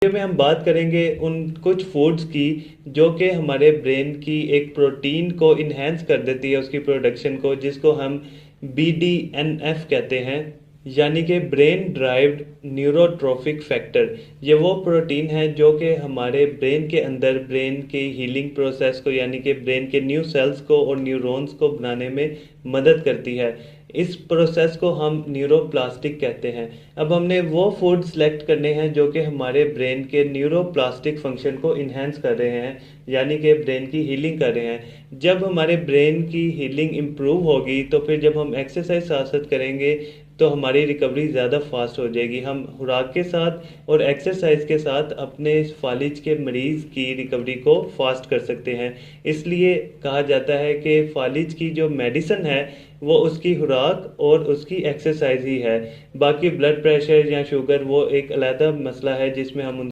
में हम बात करेंगे उन कुछ फूड्स की जो कि हमारे ब्रेन की एक प्रोटीन को इन्हेंस कर देती है, उसकी प्रोडक्शन को, जिसको हम BDNF कहते हैं, यानी कि ब्रेन ड्राइव्ड न्यूरोट्रोफिक फैक्टर। ये वो प्रोटीन है जो कि हमारे ब्रेन के अंदर ब्रेन की हीलिंग प्रोसेस को, यानी कि ब्रेन के न्यू सेल्स को और न्यूरॉन्स को बनाने में मदद करती है। इस प्रोसेस को हम न्यूरोप्लास्टिक कहते हैं। अब हमने वो फूड सेलेक्ट करने हैं जो कि हमारे ब्रेन के न्यूरोप्लास्टिक फंक्शन को इन्हेंस कर रहे हैं, यानी कि ब्रेन की हीलिंग कर रहे हैं। जब हमारे ब्रेन की हीलिंग इम्प्रूव होगी तो फिर जब हम एक्सरसाइज साथ साथ करेंगे तो हमारी रिकवरी ज़्यादा फास्ट हो जाएगी। हम खुराक के साथ और एक्सरसाइज के साथ अपने फालिज के मरीज़ की रिकवरी को फास्ट कर सकते हैं। इसलिए कहा जाता है कि फालिज की जो मेडिसिन है वो उसकी खुराक और उसकी एक्सरसाइज ही है। बाकी ब्लड प्रेशर या शुगर वो एक अलग मसला है जिसमें हम